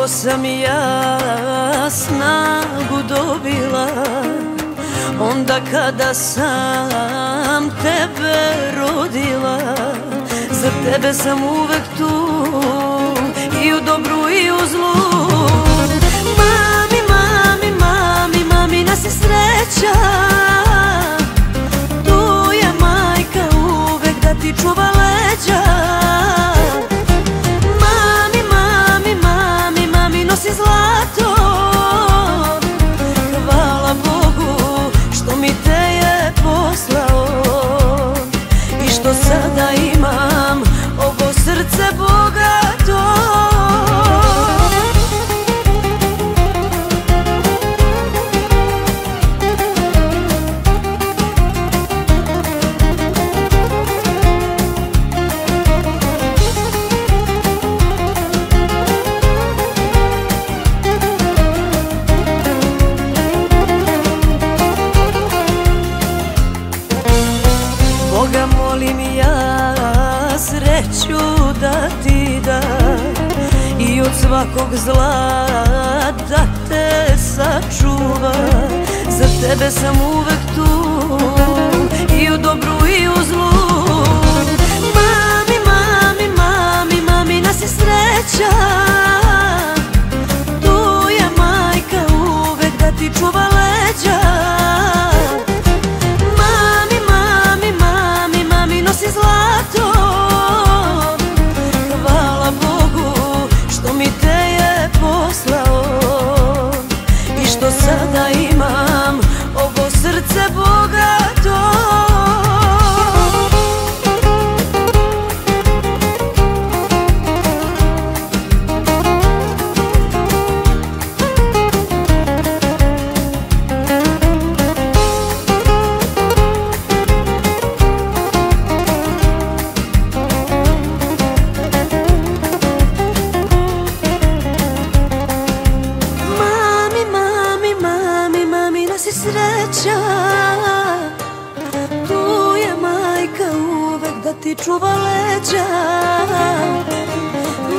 Ponovo sam ja snagu dobila, onda kada sam tebe rodila. Za tebe sam uvek tu, i u dobru i u zlu. Mami, mami, mami, mamina si sreća, tu je majka uvek da ti čuva leđa. Mami, mami, mami, mami nosi zlato, hvala Bogu što mi te je poslao i što sada imam ovo srce bogato. Boga molim ja sreću da ti da i od svakog zla da te sačuva. Za tebe sam uvek tu, i u dobru i u zlu. Mami, mami, mami, mamina si sreća, tu je majka uvek da ti čuva leđa. Zlato, hvala Bogu što mi te je poslao i što sada imam ovo srce bogato. Sreća, tu je majka uvek da ti čuva leđa.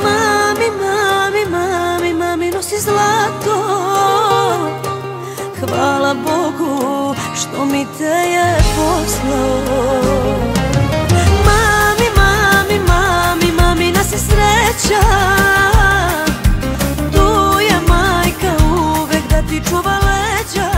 Mami, mami, mami, mami nosi zlato, hvala Bogu što mi te je poslao. Mami, mami, mami, mami nosi sreća, tu je majka uvek da ti čuva leđa.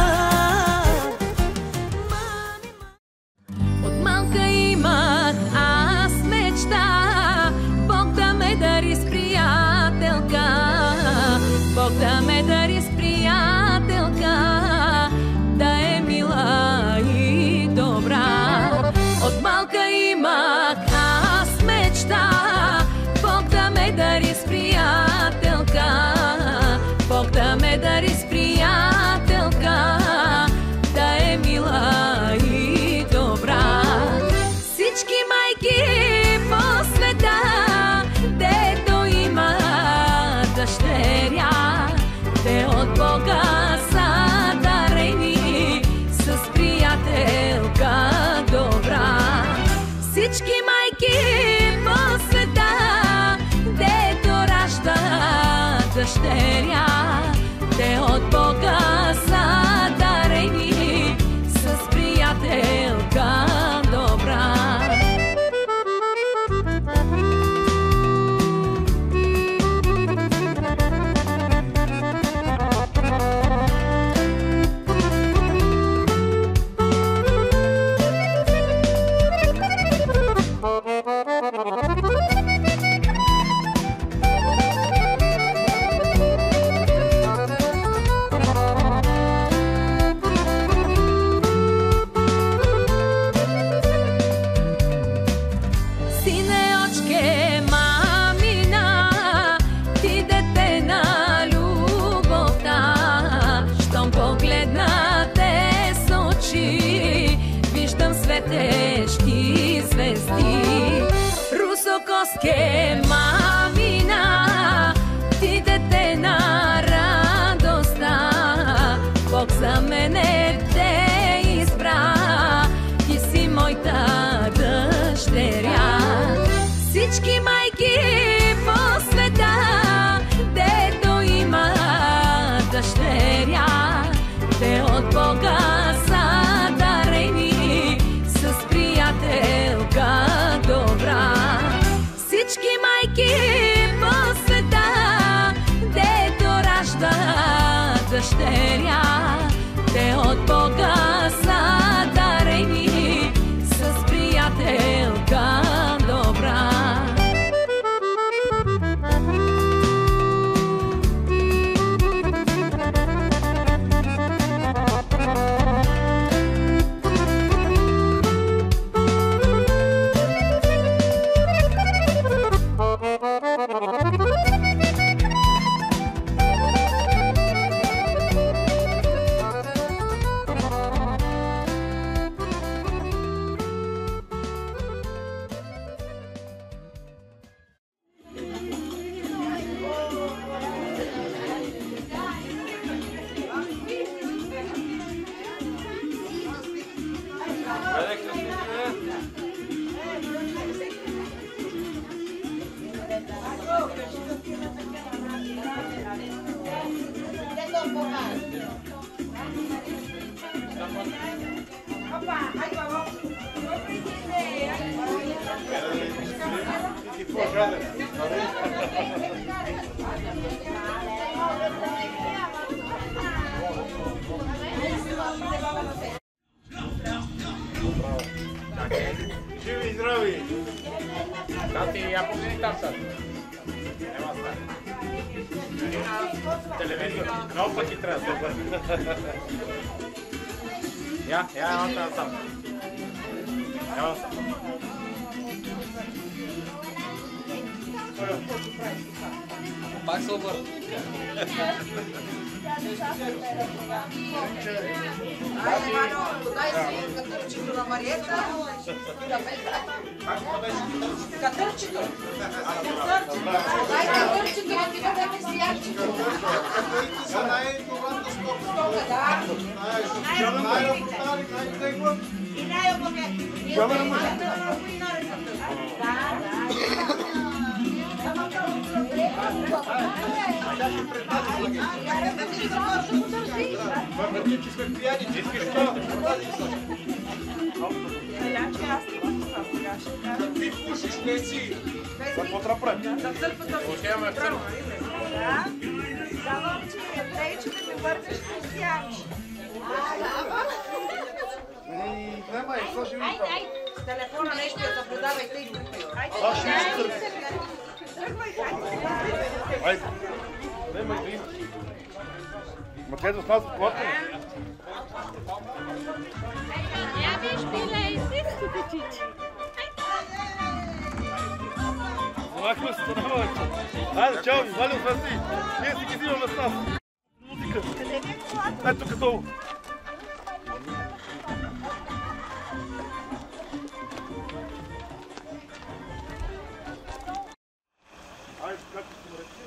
Bog da me dari s prijateljka, da je mila i dobra. Od malka ima kas mečta, Bog da me dari s prijateljka, Bog da me dari s prijateljka, da je mila i dobra. Всички майки по света, дето има дъщеря, те от Бога са дарени с приятелка добра. Всички майки по света, дето раждат дъщеря, те от Бога са дарени с приятелка добра. Светещи звезди, русокоске мамина, ти дете на радостта, Бог за мене те избра, ти си моята дъщеря. Всички майки по света, дето майки по света, дето ражда дъщеря, те от Бога са дарени с приятелка добра. Живи и здрави! Тати, я погледни там sad. Nema sad. Televizor, naopaki treba se obrati. Ja vam tam sam. Evo sam. Pak se obrati. Ай, Ивано, подай си катърчето на Мариета. Катърчето. Дай катърчето, да ти бъдем сиячето. За най-добрата стока. Да. Най-добрата. И най-облаги. И Върнати, че сме приятели, искаш това? Ти пушиш, не си. Какво трябва прави? Отиваме в църква. да. Давам, че приятелче да ми върнеш християнче. Немай, какво ще видим? С телефона нещо я съблюдавайте и групи. Това ще видим църква. Айде. Немай да имаш. Ма те да с нас платят. Ja bih špila i sisku tičić. Ovako se to navajte. Ajde, čao vi, valjam sve si. Ние си ги взимаме с нас. Музика. Ето като долу. Айде, как се нарече?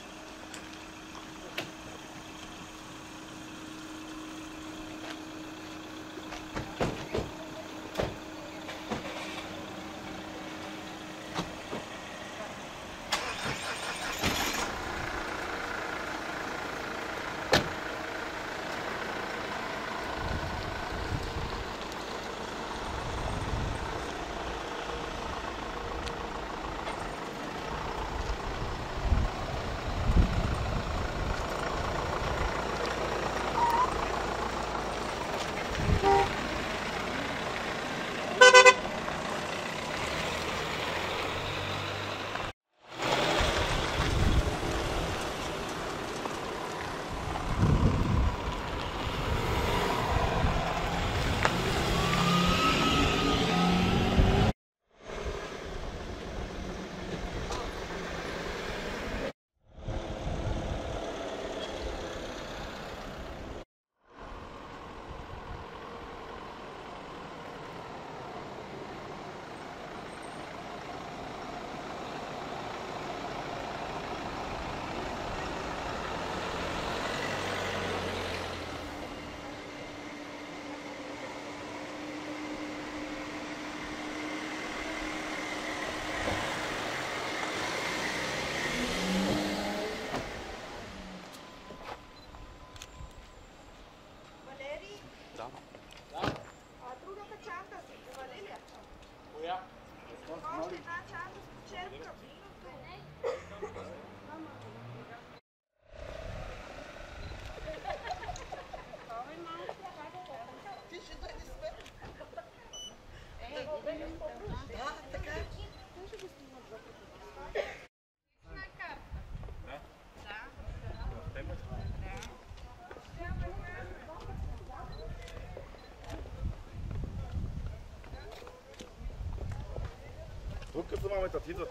Тук за мамата ти идва.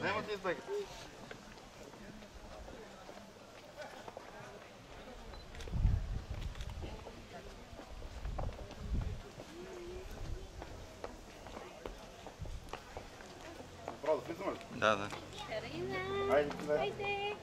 Няма ти избега. Право да влизаме ли? Да. Айде, Айде!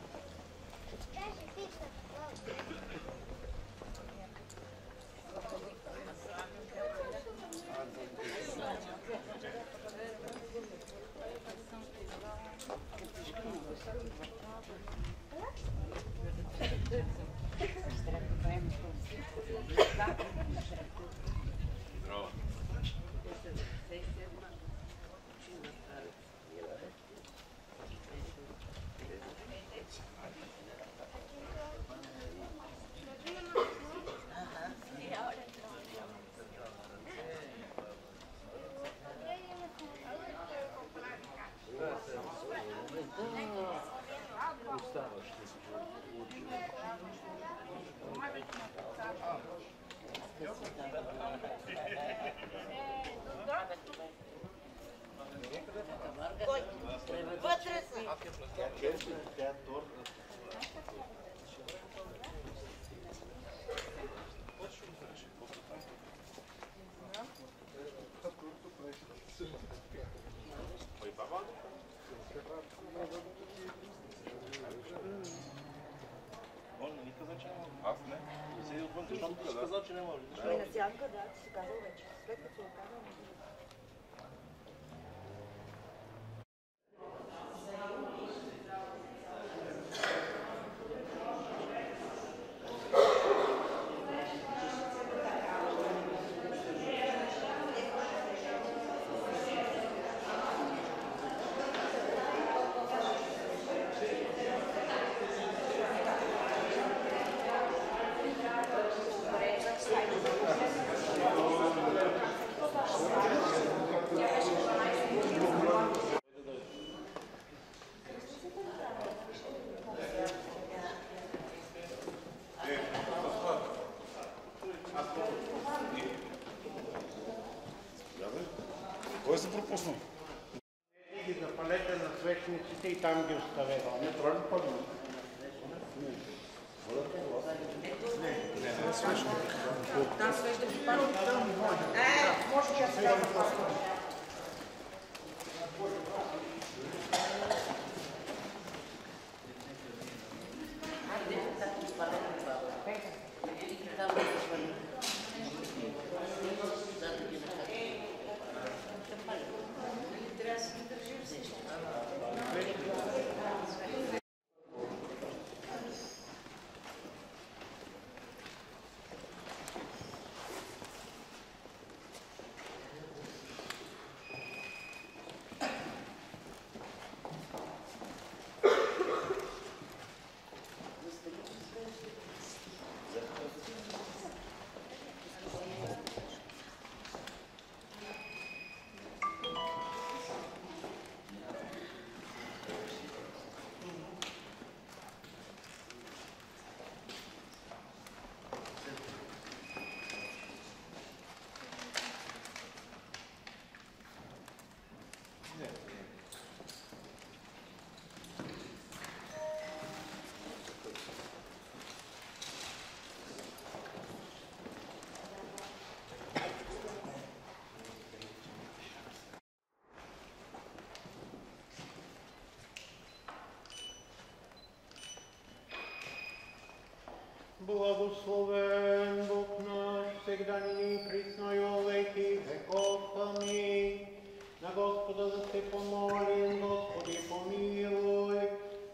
Вътре са. Аз не. Седи отвън, защото ти си казал, че не може. Ами на сянка, да, ти си казал вече. След като си го казал, не може. Кой се пропуснал? Ги запалете на свещниците и там ги оставете. Не тролли подно. Там свеща ги пали. Може че аз сега запасвам. Благословен Бог наш, всегда ныне и присно и во веки веков. Аминь. На Господа да се помолим, Господи помилуй.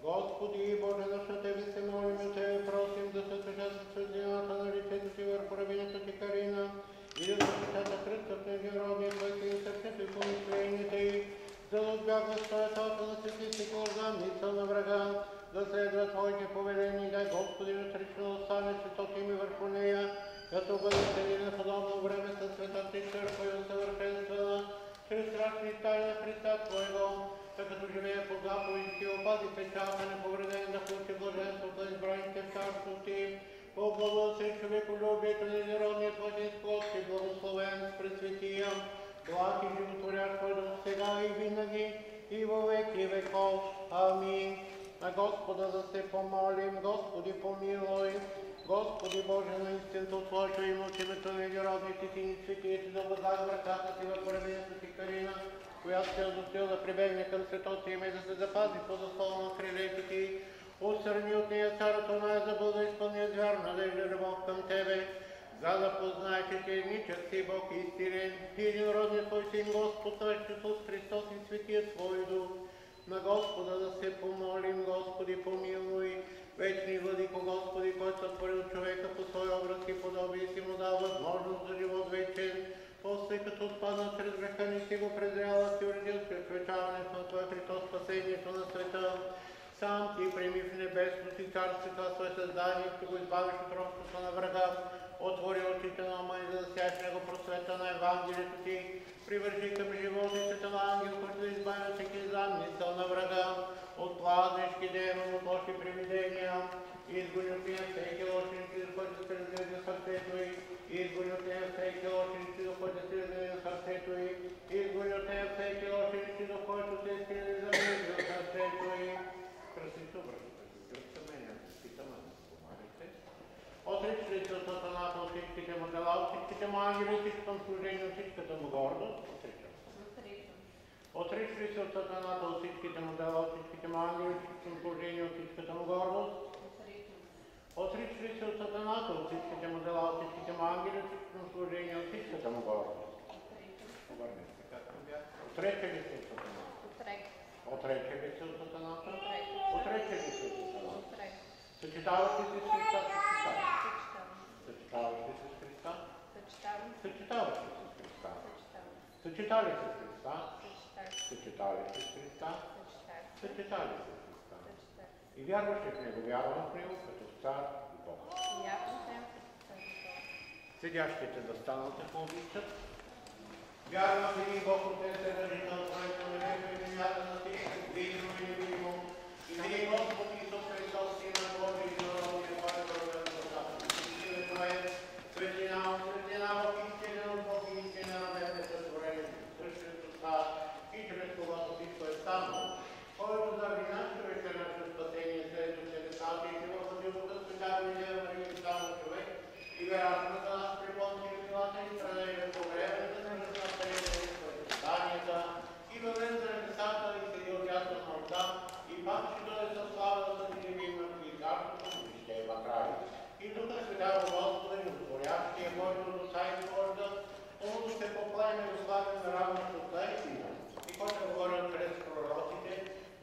Господи Боже наш, на Тебе се молим, на Тебе просим да се отвечат светлината на лицето Ти върху рабинята Ти Карина и да защитата кръстът на Геродния Твоите и сърцето и помислените й, за да отбягва стоятата на светлиците органица на врага, да следва Твоите повеления, дай Господи отрично да стане светото име върху нея, като бъде седина в подобно време със светата и църква и усъвършенствана, чрез страшни тайни на Христа Твоего, като живее по заповедите Ти, опази печалта неповреден, да получи блаженството на избраните в царството Ти, по благодати човеколюбието на единородния Твой Господ, Ти благословен с пресветия, благ и животворящ Твой дух сега и винаги веков. Амин. На Господа да се помолим, Господи помилуй. Господи Боже, наистина Твоето име от името на единородните Ти и светиите да възлага ръката Ти върху раменето Ти Карина, която се удостоил да прибегне към светото име и да се запази по заслона на крилете Ти. Отстрани от нея царото на забыл да изпълня с вяра, надежда и любов към Тебе, за да познае, че Ти едничък си Бог истинен и единородният Твой Син Господ наш Исус Христос и Светият Твой Дух. На Господа да се помолим, Господи помилуй. Вечни Владико Господи, който сътворил човека по своя образ и подобие си му дал възможност за живот вечен, после като спадна чрез греха не си го презряла, си уредил чрез човечаването на Твоя Христос спасението на света. Сам Ти прими в небесното Ти царство това свое създание, ще го избавиш от робството на врага, отвори очите на ума и за да сяеш него просвета на Евангелието Ти, привържи към живота и света на ангел, който да избави от всеки замисъл на врага, от пладнешки демон, от лоши привидения, изгони от нея всеки лошенци, до който се разгледа за сърцето й, изгони от нея всеки лошенци, до който се разгледа за сърцето й, изгони от нея всеки лошенци, до който се изгледа за сърцето й. Красито, братите, мене, питам, помагайте. Отрича ли се от сатаната от всичките му дела, от всичките му ангели, всичкото му служение, от всичката му гордост? Отричам. Отрича ли се от сатаната от всичките му дела, от всичките му ангели, всичкото му служение, от всичката му гордост? Отрича ли се от сатаната от всичките му дела, от всичките му ангели, всичкото му служение, от всичката му гордост? Обърнете се, както бях. Отрича ли се от сатаната? Отрече ли се от сатаната? Отрече ли се от сатаната? Съчетаваш ли се с Христа? Съчетаваш ли се с Христа? Съчетаваш ли се с Христа? Съчетали се с Христа? Съчетали се с Христа? Съчетали се с Христа? И вярваш ли в Него? Вярвам в Него като цар и Бог. Седящите да станат, ако обичат. Вярвам в един Бог, Отец е ръжител, който на небето и земята на всичко, видимо и невидимо. И на един Господ Исус Христос, Сина Божий, единородния, който е роден от Отцата. Светлието е светлина в истина от Бог и истина на небето творение, същото става и чрез когото всичко е станало, който заради нас човека наше спасение, след телесата и живота живота, света Божия Мария и стана човек, и вероятно за нас припомни милата и страдение по времето на и въвен за небесата и седи отдясно на Отца, и пак ще дойде със слава да съди живима и царството му ще има край. И Духа Святаго Господа ни отворящия, който от Отца изхожда, оното ще покланя и славим на равното Отца и Сина, и който говорил чрез пророците,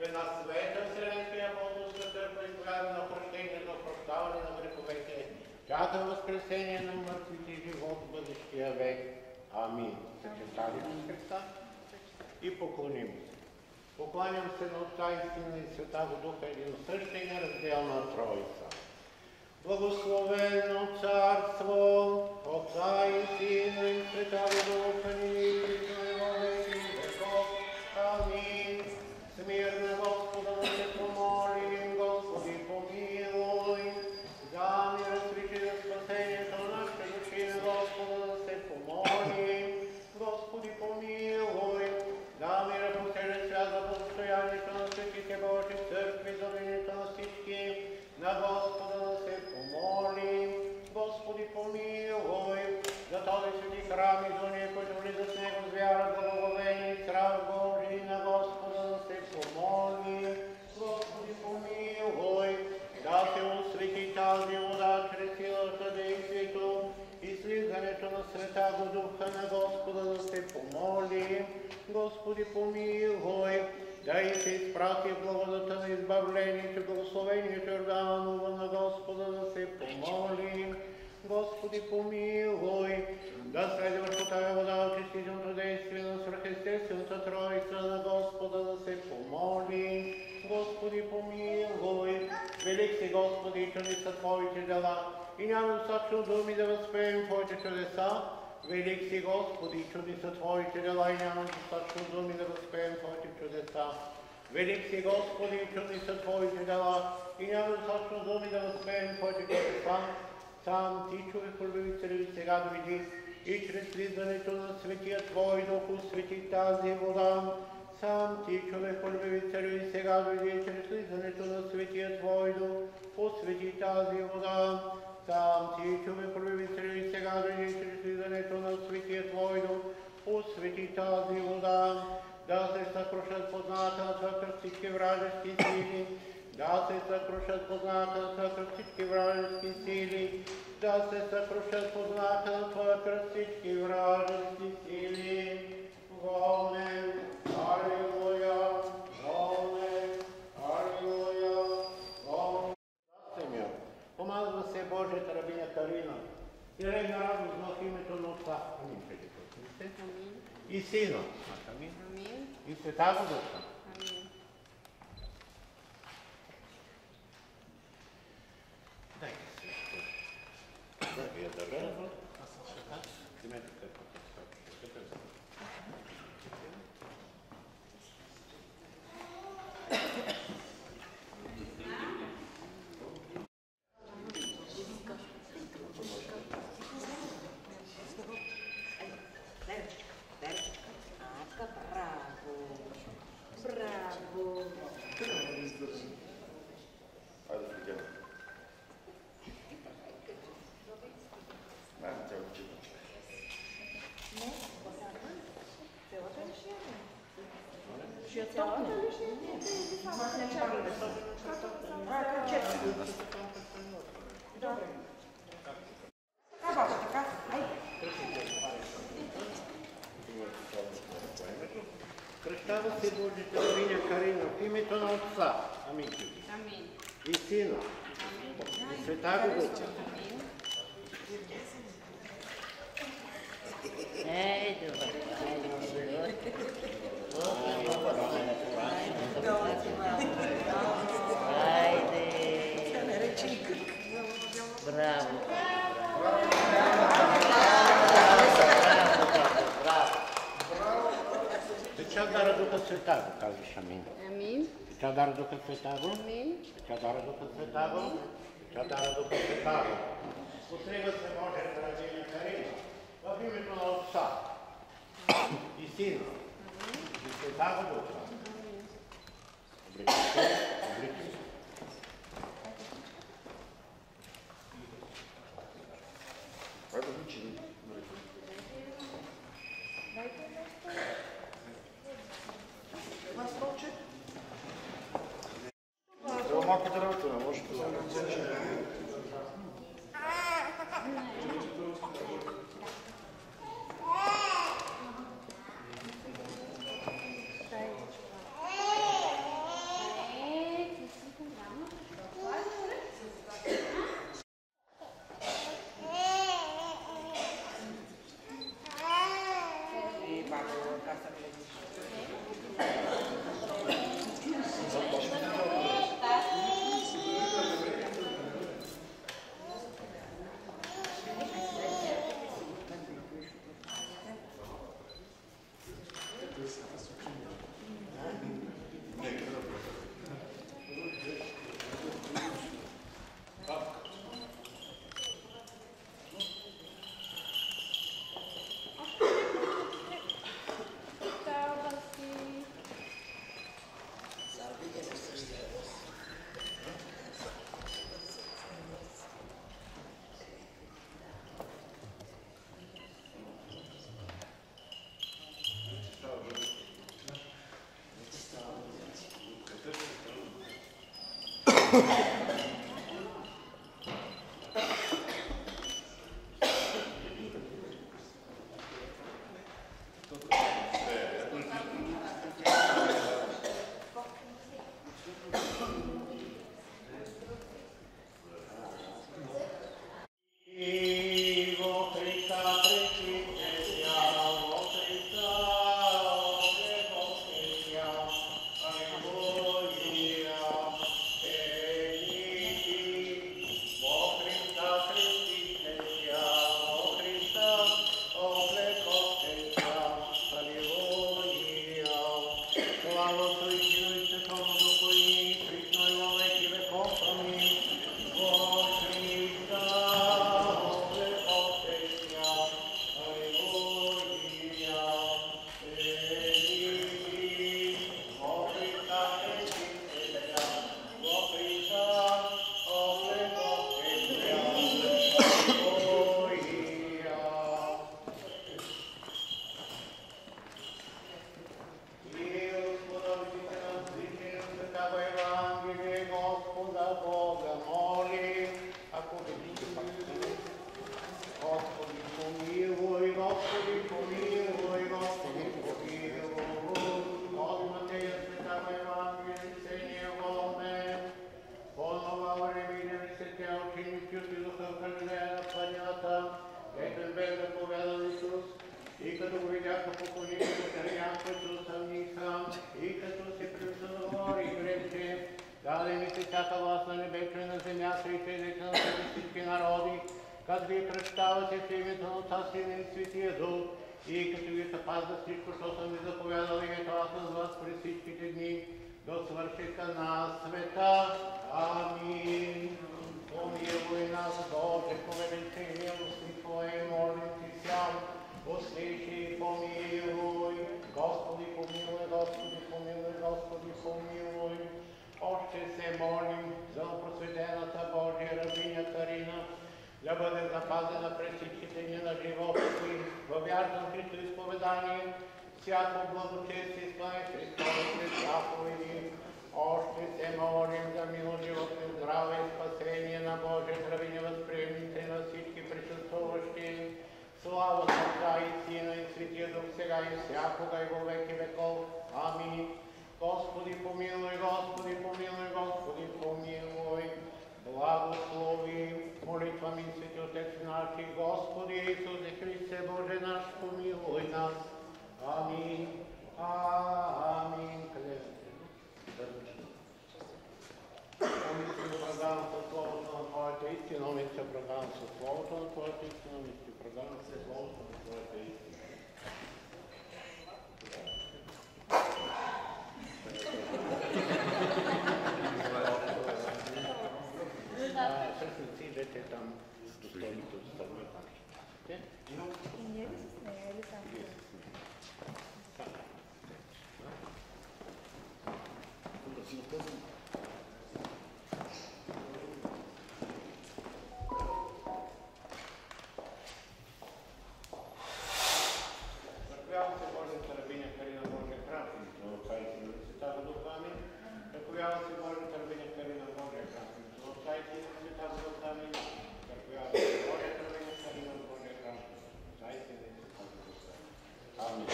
една света Вселенския апостолска църква изповядва на прощението, прощаване на греховете, чака възкресение на мъртвите и живот в бъдещия век. Амин. Съчетали с Христа и поклоним се. Покланям се на Отца и Сина и Святаго Духа, един съща и неразделна Троица. Благословено Царство, Отца и Сина и Святаго Духа, ни и присно и во веки веков. Амин. Смир на Господа да се помолим, Господи помилуй. За мир свичи за спасението на нашите души на Господа да се помолим. Господи помилуй. Да мира по целия свят за благостоянието на светите Божи църкви, за вината на всички. На Господа да се помолим. Господи помилуй. За този свети храм и за ние, които влизат в него с вяра, благоговение и страх Божий, на Господа да се помолим. Господи помилуй. Да се освети тази вода чрез силата, действието и слизането на Святаго Духа, на Господа да се помолим. Господи помилуй. Да и се изпрати в благодата на избавлението, благословението Йорданова, на Господа да се помолим. Господи помилуй. Да следваш по тази вода очистителното действие на свръхестествената Троица, на Господа да се помолим. Господи помилуй. Велик си, Господи, и чудни са Твоите дела, и няма достатъчно думи да възприемем Твоите чудеса. Велик си, Господи, и чудни са Твоите дела, и няма достатъчно думи да възприемем Твоите чудеса. Велик си, Господи, и чудни са Твоите дела, и няма достатъчно думи да възприемем Твоите чудеса. Сам Ти, човеколюбив царю, сега дойди и чрез слизането на Светия Твой Дух освети тази вода. Сам Ти, човек, първи царю, сега дойди чрез слизането на Светия Твой Дух, посвети тази вода. Сам Ти, човек, първи царю, сега дойди чрез слизането на Светия Твой Дух, посвети тази вода. Да се съкрушат познателствата всички вражески сили, да се съкрушат познателствата всички вражески сили, да се съкрушат познателствата всички вражески сили. Волнен, алилуя, волнен, алилуя, волнен. Семья, помазва се Божията рабиня Карина и регна радост в името на Отца. Амин. И Сина. Амин. И Святаго Духа. Амин. Дайте се. Да, вие държа. Имайте какво. Кръщава се Божията рабиня Карина в името на Отца. Амин. И Сина. И Святаго Духа. Браво! Теча дара Духа Святаго, казваш Амин. Амин. Теча дара Духа Святаго. Амин. Теча дара Духа Святаго. Теча дара Духа Святаго. Посрега се Божията рабиня Карина в името на Отца и Сина и Святаго Духа. Обличайте се. Трябва малко да работа, може да всяка власт на небето и на земята и чрезите на всички народи, като ви кръщавате в името на Отца, Сина и Светия Дух, и като ви запазда всичко, що съм ви заповядал и ето аз с вас през всичките дни, до свършека на света. Амин. Помилуй нас, Боже, по величавости Твое, молим Ти сям, услыши и помилуй. Господи, помилуй, Господи, помилуй, Господи, помилуй. Още се молим за просветената Божия рабиня Карина, да бъде запазена през всичките дни на живота си, във вярно Христо изповедание, всяко благочестие изпълни Христовите заповеди. Още се молим за мило животно, здраве и спасение на Божия рабиня възприемница на всички присъствуващи. Слава Отца и Сина и Светия Дух, сега и всякога и во веки веков. Амин. Господи помилуй, Господи помилуй, Господи помилуй. Благослови молитва ми, Свети Отец наш и Господи Исусе Христе, Боже наш, помилуй нас. Амин. Амин. Къде е? Омит се оправдавам със Словото на Твоята истина, омит се оправдавам със Словото на Твоята истина, омит се оправдавам със Словото на Твоята истина. Всъщност си идете там до столите от страни там. И ние ли с нея или там? Ръковявам се Божията рабиня Карина Божия храм, на Отца и Сина и Святаго Духа. Амин. Ръковявам се Божията рабиня Карина Божия храм, на Отца и Сина и Святаго Духа. Амин. Ръковявам се Божията рабиня Карина Божия храм, на Отца и Сина и Святаго Духа. Амин.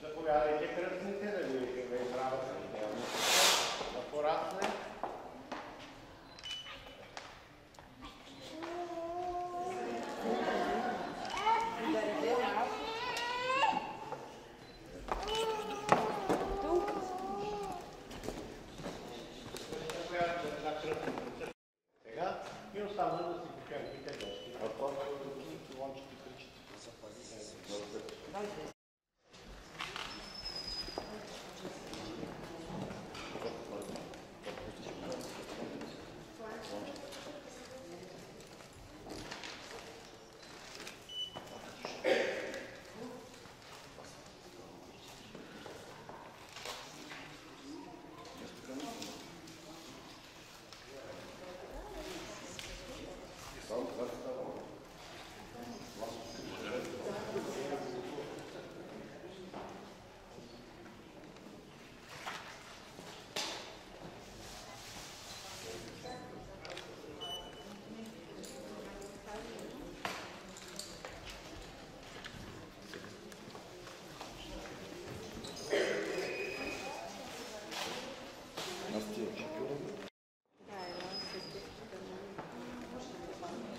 Заповядайте, кръстните, да ви живе и здрава съжителница, да порасне. Сега и остана да си почерпите гости.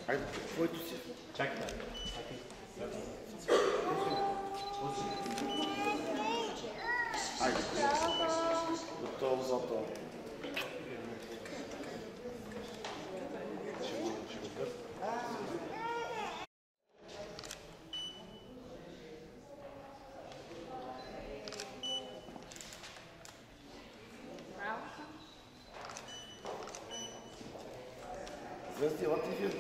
Айде, твоето си. Чакай. Айде. Готово за това. Звезди, Латвия.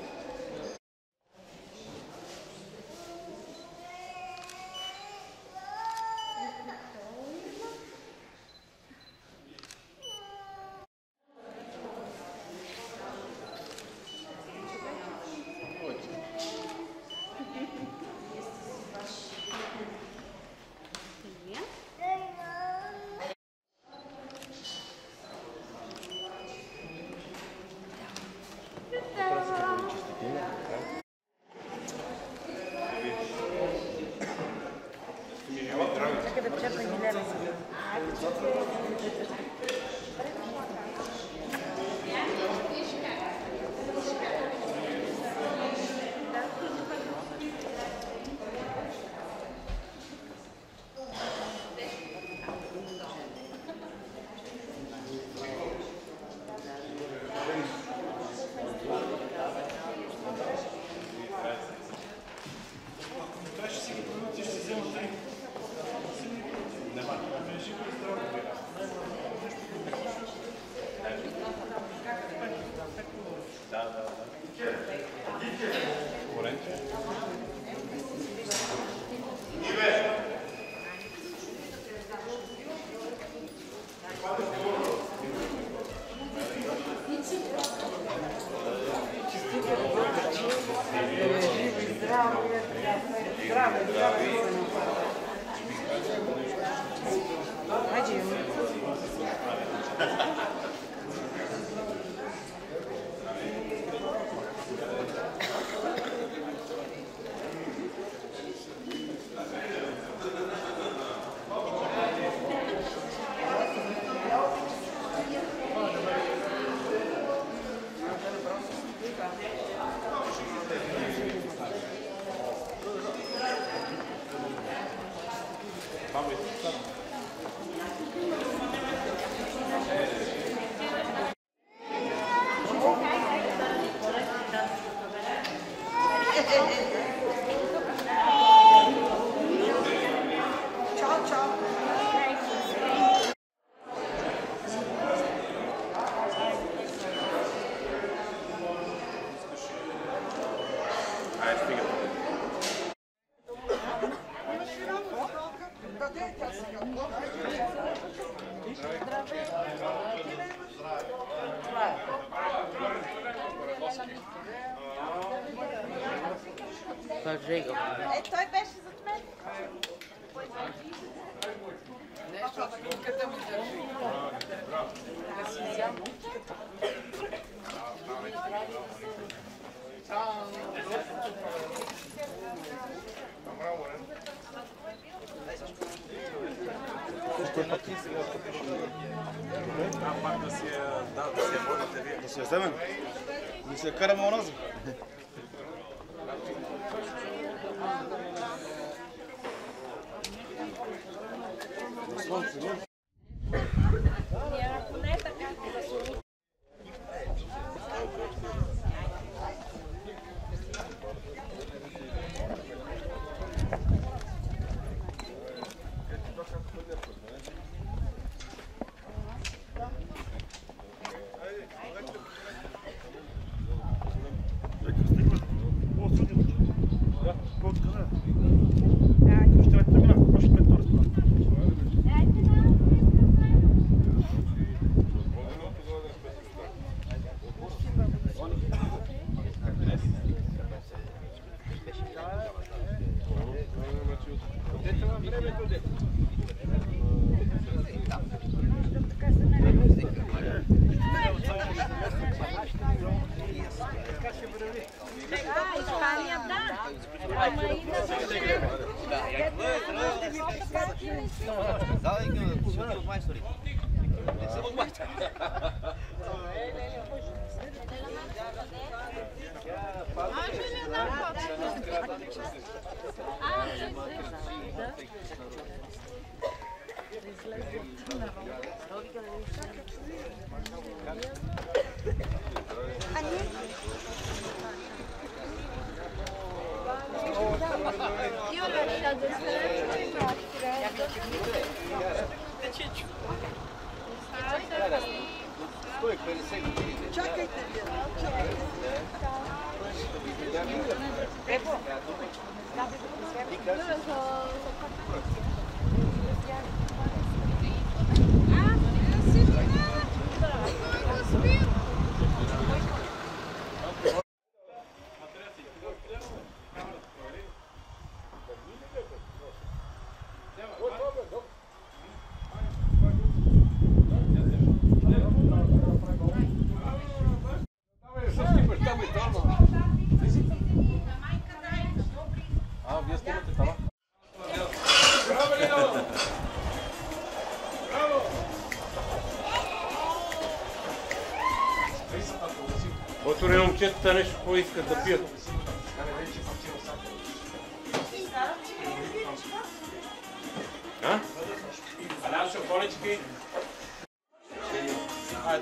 Жега. Той беше зад мен. Нещо, къде му държи? Да си взям. Пак да си я водите вие. Да си я вземем? Да си я караме онази. Слънце, не? Отвори момчетата нещо, какво искат да пият. А? Нашо колечки.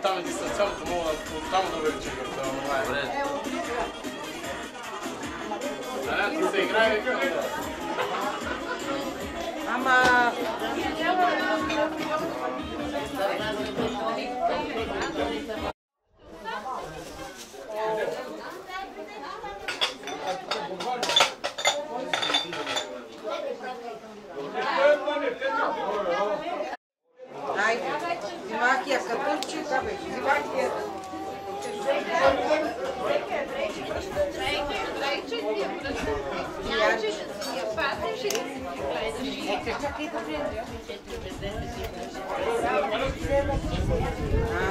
Там е дистанционното, мога оттам да увеличим. Добре. Да се играе. Ама...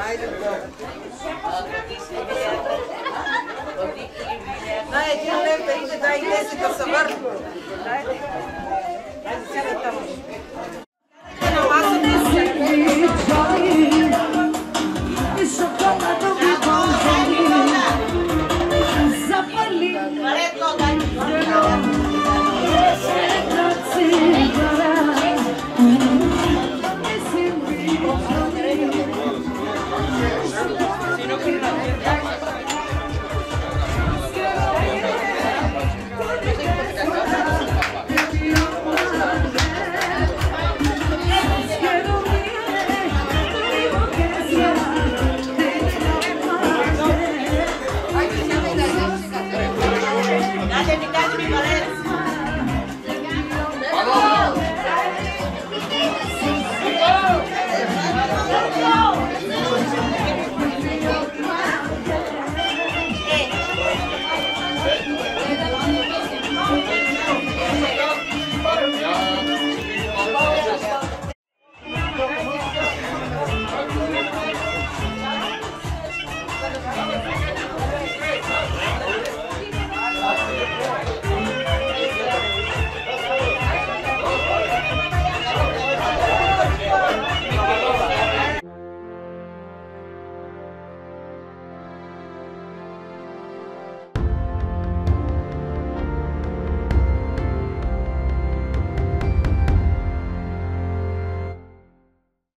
Ajde, daj, един лев да иде, дай 10 да се върна. Ajde, сега tamo.